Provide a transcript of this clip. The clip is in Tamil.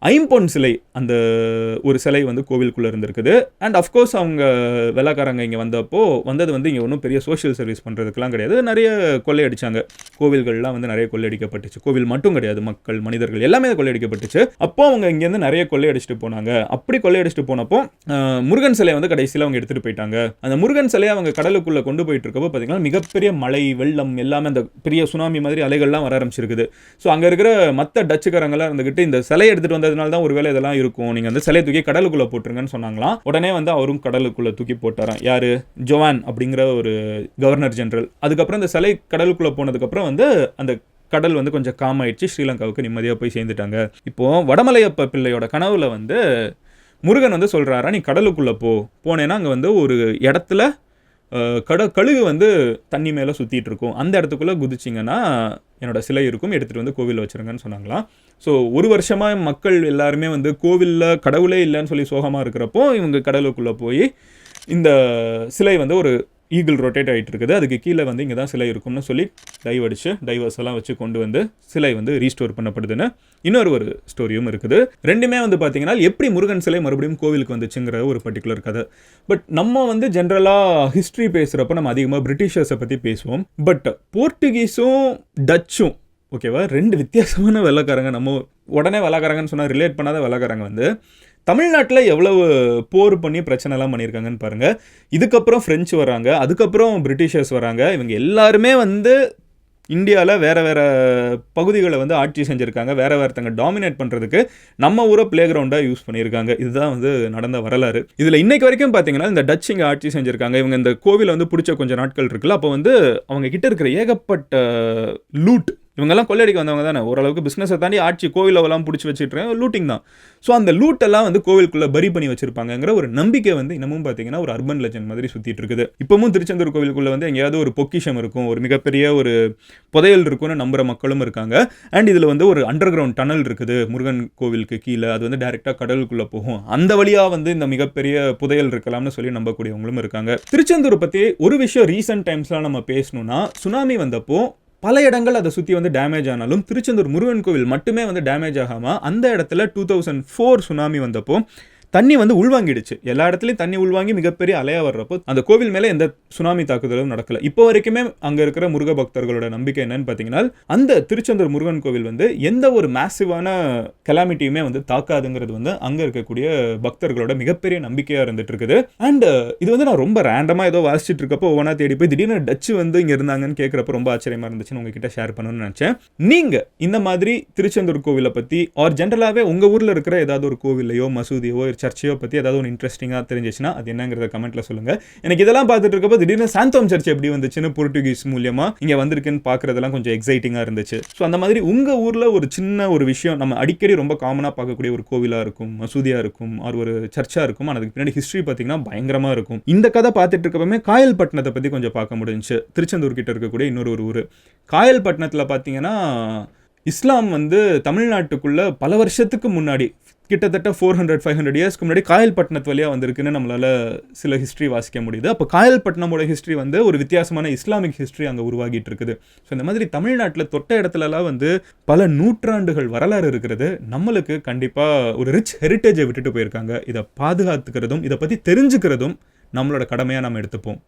ஐம்பொன் சிலை, அந்த ஒரு சிலை வந்து கோவிலுக்குள்ளே இருந்திருக்குது. அண்ட் அஃப்கோர்ஸ் அவங்க வெள்ளைக்காரங்க இங்கே வந்தது வந்து இங்கே ஒன்றும் பெரிய சோஷியல் சர்வீஸ் பண்ணுறதுக்கெலாம் கிடையாது. நிறைய கொள்ளையடிச்சாங்க. கோவில்கள்லாம் வந்து நிறைய கொள்ளையடிக்கப்பட்டுச்சு. கோவில் மட்டும் கிடையாது, மக்கள், மனிதர்கள் எல்லாமே கொள்ளையடிக்கப்பட்டுச்சு. அப்போ அவங்க இங்கேருந்து நிறைய கொள்ளையடிச்சிட்டு போனாங்க. அப்படி கொள்ளையடிச்சிட்டு போனப்போ முருகன் சிலையை வந்து கடைசியில் அவங்க எடுத்துகிட்டு போயிட்டாங்க. அந்த முருகன் சிலையை அவங்க கடலுக்குள்ளே கொண்டு போயிட்டு இருக்கப்போ பார்த்தீங்கன்னா மிகப்பெரிய மழை, வெள்ளம் எல்லாமே அந்த பெரிய சுனாமி மாதிரி அலைகள்லாம் வர ஆரம்பிச்சிருக்குது. ஸோ அங்கே இருக்கிற மற்ற டச்சுக்காரங்களாம் இருந்துகிட்டு இந்த சிலையை எடுத்துகிட்டு வந்ததுனால தான் ஒருவேளை இதெல்லாம் இருக்கும், நீங்கள் வந்து சிலையை தூக்கி கடலுக்குள்ளே போட்டுருங்கன்னு சொன்னாங்களாம். உடனே வந்து அவரும் கடலுக்குள்ளே தூக்கி போட்டாராம். யார்? ஜோவான் அப்படிங்கிற ஒரு கவர்னர் ஜெனரல். அதுக்கப்புறம் இந்த சிலை கடலுக்குள்ளே போனதுக்கப்புறம் வந்து அந்த கடல் வந்து கொஞ்சம் காம் ஆயிடுச்சு. ஸ்ரீலங்காவுக்கு நிம்மதியாக போய் சேர்ந்துட்டாங்க. இப்போது வடமலையப்ப பிள்ளையோட கனவுல வந்து முருகன் வந்து சொல்கிறாரா, நீ கடலுக்குள்ளே போனேன்னா அங்கே வந்து ஒரு இடத்துல கழுகு வந்து தண்ணி மேலே சுற்றிட்டு இருக்கும், அந்த இடத்துக்குள்ளே குதிச்சிங்கன்னா என்னோட சிலை இருக்கும், எடுத்துகிட்டு வந்து கோவிலில் வச்சுருங்கன்னு சொன்னாங்களாம். ஸோ ஒரு வருஷமாக மக்கள் எல்லாருமே வந்து கோவிலில் கடவுளே இல்லைன்னு சொல்லி சோகமாக இருக்கிறப்போ இவங்க கடலுக்குள்ளே போய் இந்த சிலை வந்து ஒரு ஈகிள் ரொட்டேட் ஆகிட்டு இருக்குது, அதுக்கு கீழே வந்து இங்கே தான் சிலை இருக்கும்னு சொல்லி டைவர்ஸ் எல்லாம் வச்சு கொண்டு வந்து சிலை வந்து ரீஸ்டோர் பண்ணப்படுதுன்னு இன்னொரு ஸ்டோரியும் இருக்குது. ரெண்டுமே வந்து பார்த்தீங்கன்னா எப்படி முருகன் சிலை மறுபடியும் கோவிலுக்கு வந்துச்சுங்கிற ஒரு பர்டிகுலர் கதை. பட் நம்ம வந்து ஜென்ரலாக ஹிஸ்ட்ரி பேசுகிறப்ப நம்ம அதிகமாக பிரிட்டிஷர்ஸை பற்றி பேசுவோம். பட் போர்ச்சுகீஸும் டச்சும் ஓகேவா, ரெண்டு வித்தியாசமான வெள்ளைக்காரங்க. நம்ம உடனே வெள்ளைக்காரங்கன்னு சொன்னால் ரிலேட் பண்ணாத வெள்ளைக்காரங்க வந்து தமிழ்நாட்டில் எவ்வளவு போர் பண்ணி பிரச்சனைலாம் பண்ணியிருக்காங்கன்னு பாருங்கள். இதுக்கப்புறம் ஃப்ரெஞ்சு வராங்க, அதுக்கப்புறம் பிரிட்டிஷர்ஸ் வராங்க. இவங்க எல்லாருமே வந்து இந்தியாவில் வேறு பகுதிகளை வந்து ஆட்சி செஞ்சுருக்காங்க. வேறு தங்க டாமினேட் பண்ணுறதுக்கு நம்ம ஊரை பிளே கிரவுண்டாக யூஸ் பண்ணியிருக்காங்க. இதுதான் வந்து நடந்த வரலாறு. இதில் இன்றைக்கு வரைக்கும் பார்த்தீங்கன்னா இந்த டச் இங்கே ஆட்சி செஞ்சுருக்காங்க. இவங்க இந்த கோவிலை வந்து பிடிச்ச கொஞ்சம் நாட்கள் இருக்குல்ல, அப்போ வந்து அவங்க கிட்ட இருக்கிற ஏகப்பட்ட லூட், இவங்கெல்லாம் கொள்ளையடிக்க வந்தவங்க தானே, ஓரளவுக்கு பிஸ்னஸை தாண்டி ஆட்சி கோவிலெல்லாம் பிடிச்சி வச்சுட்டு லூட்டிங் தான். ஸோ அந்த லூட்டெல்லாம் வந்து கோவிலுக்குள்ளே பரி பண்ணி வச்சிருப்பாங்கிற ஒரு நம்பிக்கை வந்து இன்னமும் பார்த்தீங்கன்னா ஒரு அர்பன் லெஜண்ட் மாதிரி சுற்றிட்டு இருக்குது. இப்போவும் திருச்செந்தூர் கோவிலுக்குள்ளே வந்து எங்கேயாவது ஒரு பொக்கிஷம் இருக்கும், ஒரு மிகப்பெரிய ஒரு புதையல் இருக்குன்னு நம்புகிற மக்களும் இருக்காங்க. அண்ட் இதில் வந்து ஒரு அண்டர் கிரவுண்ட் டனல் இருக்குது முருகன் கோவிலுக்கு கீழே, அது வந்து டைரெக்டாக கடலுக்குள்ளே போகும், அந்த வழியாக வந்து இந்த மிகப்பெரிய புதையல் இருக்கலாம்னு சொல்லி நம்பக்கூடியவங்களும் இருக்காங்க. திருச்செந்தூர் பற்றி ஒரு விஷயம் ரீசெண்ட் டைம்ஸ்லாம் நம்ம பேசணும்னா, சுனாமி வந்தப்போ பல இடங்கள் அதை சுற்றி வந்து டேமேஜ் ஆனாலும் திருச்செந்தூர் முருகன் கோவில் மட்டுமே வந்து டேமேஜ் ஆகாமல் அந்த இடத்துல 2004 சுனாமி வந்தப்போ தண்ணி வந்து உள்வாங்கிடுச்சு. எல்லா இடத்துலையும் தண்ணி உள்வாங்கி மிகப்பெரிய அலையா வர்றப்போ அந்த கோவில் மேலே எந்த சுனாமி தாக்குதலும் நடக்கல. இப்போ வரைக்குமே அங்கே இருக்கிற முருக பக்தர்களோட நம்பிக்கை என்னன்னு பார்த்தீங்கன்னா, அந்த திருச்செந்தூர் முருகன் கோவில் வந்து எந்த ஒரு மேசிவான கெலாமிட்டியுமே வந்து தாக்காதுங்கிறது வந்து அங்கே இருக்கக்கூடிய பக்தர்களோட மிகப்பெரிய நம்பிக்கையாக இருந்துட்டு இருக்குது. அண்ட் இது வந்து நான் ரொம்ப ரேண்டமாக ஏதோ வாசிச்சுட்டு இருக்கப்போ ஒவ்வொன்றா தேடி போய் திடீர்னு டச்சு வந்து இங்கே இருந்தாங்கன்னு கேட்குறப்ப ரொம்ப ஆச்சரியமாக இருந்துச்சுன்னு உங்ககிட்ட ஷேர் பண்ணணும்னு நினச்சேன். நீங்கள் இந்த மாதிரி திருச்செந்தூர் கோவிலை பற்றி ஆர் ஜென்ரலாகவே உங்கள் ஊரில் இருக்கிற ஏதாவது ஒரு கோவிலையோ மசூதியோ சர்ச்சையோ பற்றி ஏதாவது ஒரு இன்ட்ரெஸ்டிங்காக தெரிஞ்சிச்சுன்னா அது என்னங்கிறத கமெண்ட்ல சொல்லுங்கள். எனக்கு இதெல்லாம் பார்த்துட்டு இருக்கப்போ திடீர்னு சாந்தோம் சர்ச் எப்படி வந்துச்சுன்னு போர்ச்சுகீஸ் மூலியமாக இங்கே வந்திருக்குன்னு பார்க்குறதெல்லாம் கொஞ்சம் எக்ஸைட்டிங்காக இருந்துச்சு. ஸோ அந்த மாதிரி உங்கள் ஊரில் ஒரு சின்ன ஒரு விஷயம் நம்ம அடிக்கடி ரொம்ப காமனாக பார்க்கக்கூடிய ஒரு கோவிலாக இருக்கும், மசூதியாக இருக்கும், ஒரு சர்ச்சாக இருக்கும், ஆனால் அதுக்கு பின்னாடி ஹிஸ்ட்ரி பார்த்தீங்கன்னா பயங்கரமாக இருக்கும். இந்த கதை பார்த்துட்டு இருக்கப்பமே காயல்பட்டினத்தை பற்றி கொஞ்சம் பார்க்க முடிஞ்சுச்சு. திருச்செந்தூர் கிட்ட இருக்கக்கூடிய இன்னொரு ஊர் காயல்பட்டினத்தில் பார்த்தீங்கன்னா இஸ்லாம் வந்து தமிழ்நாட்டுக்குள்ளே பல வருஷத்துக்கு முன்னாடி கிட்டத்தட்ட 400-500 இயர்ஸ்க்கு முன்னாடி காயல்பட்டினத்து வழியாக வந்திருக்குன்னு நம்மளால் சில ஹிஸ்ட்ரி வாசிக்க முடியுது. அப்போ காயல்பட்டினமோட ஹிஸ்ட்ரி வந்து ஒரு வித்தியாசமான இஸ்லாமிக் ஹிஸ்ட்ரி அங்கே உருவாகிட்டு இருக்குது. ஸோ இந்த மாதிரி தமிழ்நாட்டில் தொட்ட இடத்துலலாம் வந்து பல நூற்றாண்டுகள் வரலாறு இருக்கிறது. நம்மளுக்கு கண்டிப்பாக ஒரு ரிச் ஹெரிட்டேஜை விட்டுட்டு போயிருக்காங்க. இதை பாதுகாத்துக்கிறதும் இதை பற்றி தெரிஞ்சுக்கிறதும் நம்மளோட கடமையாக நம்ம எடுத்துப்போம்.